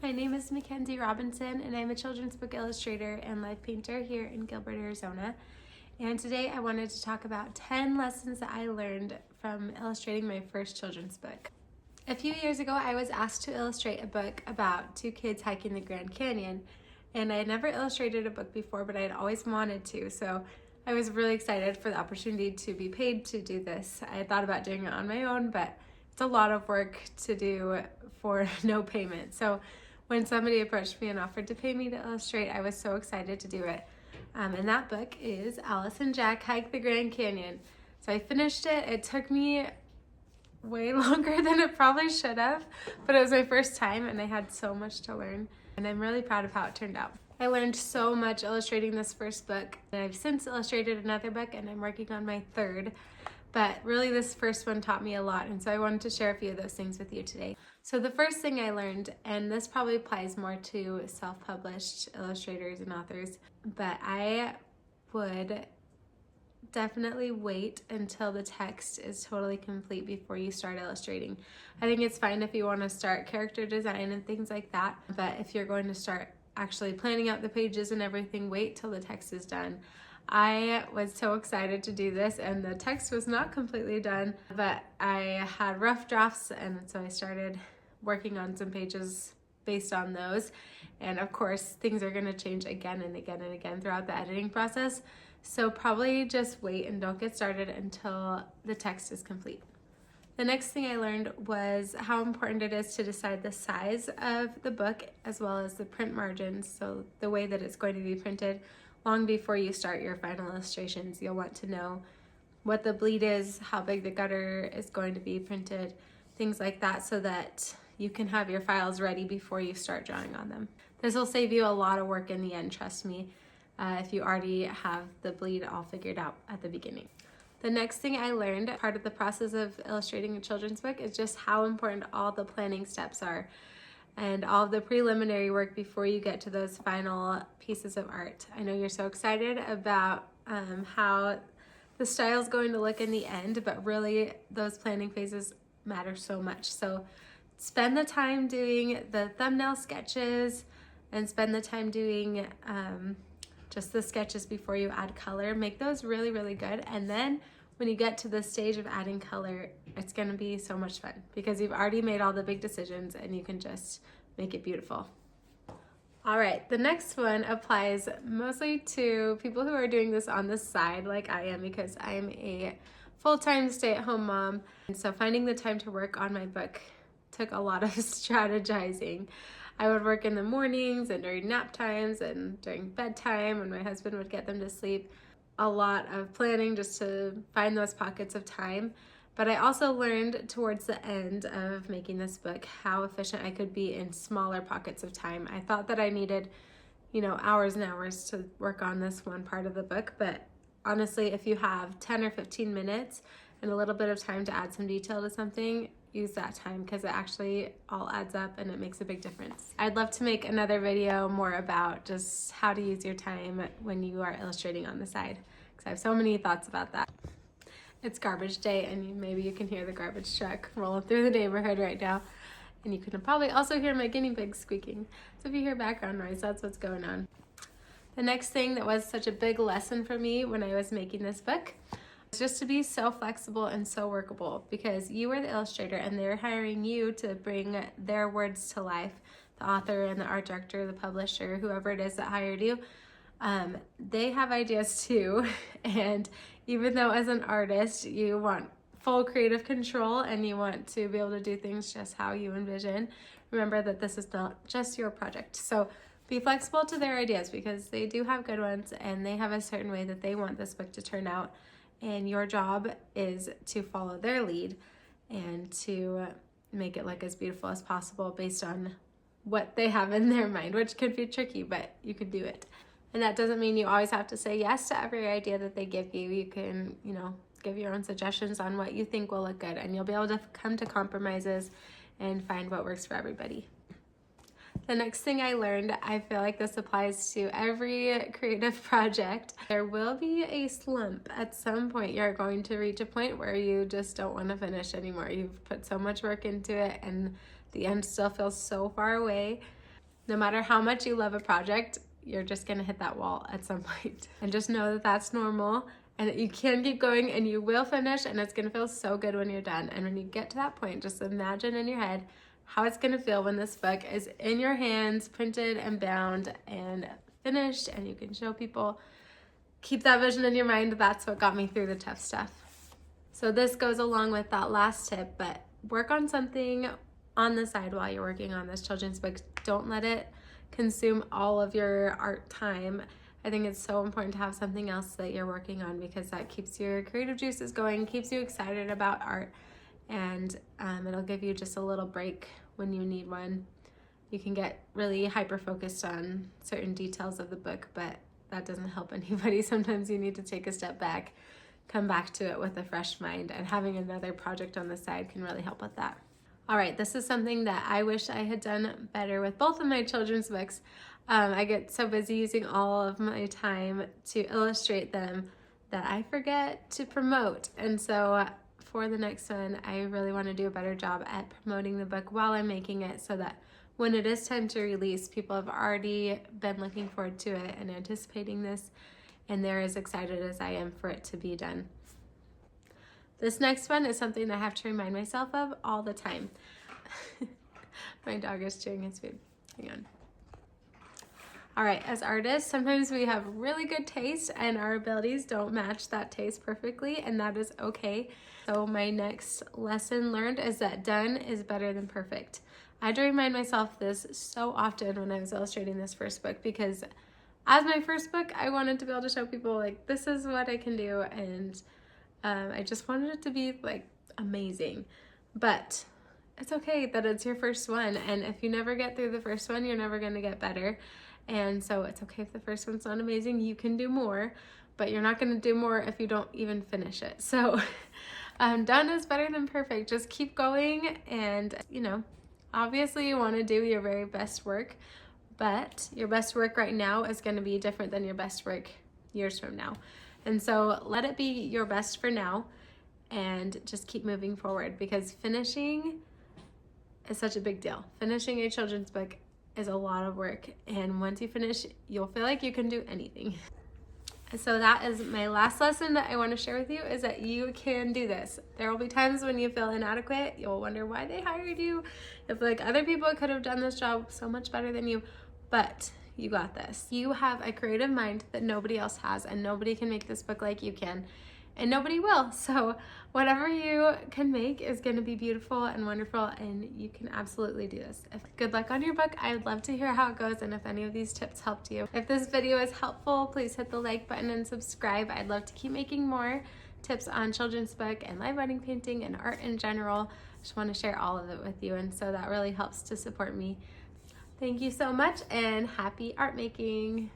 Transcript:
My name is Mackenzie Robinson, and I'm a children's book illustrator and live painter here in Gilbert, Arizona. And today I wanted to talk about 10 lessons that I learned from illustrating my first children's book. A few years ago, I was asked to illustrate a book about two kids hiking the Grand Canyon, and I had never illustrated a book before, but I had always wanted to, so I was really excited for the opportunity to be paid to do this. I had thought about doing it on my own, but it's a lot of work to do for no payment. So when somebody approached me and offered to pay me to illustrate, I was so excited to do it. And that book is Alice and Jack Hike the Grand Canyon. So I finished it. It took me way longer than it probably should have, but it was my first time and I had so much to learn, and I'm really proud of how it turned out. I learned so much illustrating this first book, and I've since illustrated another book and I'm working on my third, but really this first one taught me a lot, and so I wanted to share a few of those things with you today. So the first thing I learned, and this probably applies more to self-published illustrators and authors, but I would definitely wait until the text is totally complete before you start illustrating. I think it's fine if you want to start character design and things like that, but if you're going to start actually planning out the pages and everything, wait till the text is done. I was so excited to do this, and the text was not completely done, but I had rough drafts, and so I started working on some pages based on those. And of course, things are going to change again and again and again throughout the editing process. So probably just wait and don't get started until the text is complete. The next thing I learned was how important it is to decide the size of the book as well as the print margins, so the way that it's going to be printed. Long before you start your final illustrations, you'll want to know what the bleed is, how big the gutter is going to be printed, things like that, so that you can have your files ready before you start drawing on them. This will save you a lot of work in the end, trust me, if you already have the bleed all figured out at the beginning. The next thing I learned, part of the process of illustrating a children's book, is just how important all the planning steps are and all of the preliminary work before you get to those final pieces of art. I know you're so excited about how the style is going to look in the end, but really those planning phases matter so much. So spend the time doing the thumbnail sketches and spend the time doing just the sketches before you add color. Make those really, really good. And then when you get to the stage of adding color, it's gonna be so much fun because you've already made all the big decisions and you can just make it beautiful. All right, the next one applies mostly to people who are doing this on the side like I am, because I am a full-time stay-at-home mom. And so finding the time to work on my book took a lot of strategizing. I would work in the mornings and during nap times and during bedtime when my husband would get them to sleep. A lot of planning just to find those pockets of time. But I also learned towards the end of making this book how efficient I could be in smaller pockets of time. I thought that I needed, hours and hours to work on this one part of the book, but honestly, if you have 10 or 15 minutes and a little bit of time to add some detail to something, use that time because it actually all adds up and it makes a big difference. I'd love to make another video more about just how to use your time when you are illustrating on the side, because I have so many thoughts about that. It's garbage day, and maybe you can hear the garbage truck rolling through the neighborhood right now, and you can probably also hear my guinea pigs squeaking. So if you hear background noise, that's what's going on. The next thing that was such a big lesson for me when I was making this book was just to be so flexible and so workable, because you are the illustrator and they're hiring you to bring their words to life. The author and the art director, the publisher, whoever it is that hired you, they have ideas too. And even though as an artist you want full creative control and you want to be able to do things just how you envision, remember that this is not just your project. So be flexible to their ideas because they do have good ones and they have a certain way that they want this book to turn out. And your job is to follow their lead and to make it look as beautiful as possible based on what they have in their mind, which could be tricky, but you can do it. And that doesn't mean you always have to say yes to every idea that they give you. You can, give your own suggestions on what you think will look good, and you'll be able to come to compromises and find what works for everybody. The next thing I learned, I feel like this applies to every creative project. There will be a slump. At some point, you're going to reach a point where you just don't want to finish anymore. You've put so much work into it and the end still feels so far away. No matter how much you love a project, you're just gonna hit that wall at some point. And just know that that's normal and that you can keep going and you will finish, and it's gonna feel so good when you're done. And when you get to that point, just imagine in your head how it's gonna feel when this book is in your hands, printed and bound and finished, and you can show people. Keep that vision in your mind. That's what got me through the tough stuff. So this goes along with that last tip, but work on something on the side while you're working on this children's book. Don't let it consume all of your art time. I think it's so important to have something else that you're working on, because that keeps your creative juices going, keeps you excited about art, and it'll give you just a little break when you need one. You can get really hyper-focused on certain details of the book, but that doesn't help anybody. Sometimes you need to take a step back, come back to it with a fresh mind, and having another project on the side can really help with that. All right, this is something that I wish I had done better with both of my children's books. I get so busy using all of my time to illustrate them that I forget to promote. And so for the next one, I really want to do a better job at promoting the book while I'm making it, so that when it is time to release, people have already been looking forward to it and anticipating this, and they're as excited as I am for it to be done. This next one is something that I have to remind myself of all the time. My dog is chewing his food. Hang on. All right, as artists, sometimes we have really good taste and our abilities don't match that taste perfectly, and that is okay. So my next lesson learned is that done is better than perfect. I had to remind myself this so often when I was illustrating this first book, because as my first book, I wanted to be able to show people, like, this is what I can do, and I just wanted it to be, like, amazing. But it's okay that it's your first one, and if you never get through the first one, you're never going to get better. And so it's okay if the first one's not amazing. You can do more, but you're not going to do more if you don't even finish it. So done is better than perfect. Just keep going, and, you know, obviously you want to do your very best work, but your best work right now is going to be different than your best work years from now. And so let it be your best for now and just keep moving forward, because finishing is such a big deal. Finishing a children's book is a lot of work, and once you finish, you'll feel like you can do anything. So that is my last lesson that I want to share with you, is that you can do this. There will be times when you feel inadequate. You'll wonder why they hired you. You'll feel like other people could have done this job so much better than you, but you got this. You have a creative mind that nobody else has, and nobody can make this book like you can, and nobody will. So whatever you can make is going to be beautiful and wonderful, and you can absolutely do this. Good luck on your book. I would love to hear how it goes, and if any of these tips helped you. If this video is helpful, please hit the like button and subscribe. I'd love to keep making more tips on children's book and live writing painting and art in general. Just want to share all of it with you, and so that really helps to support me. Thank you so much, and happy art making.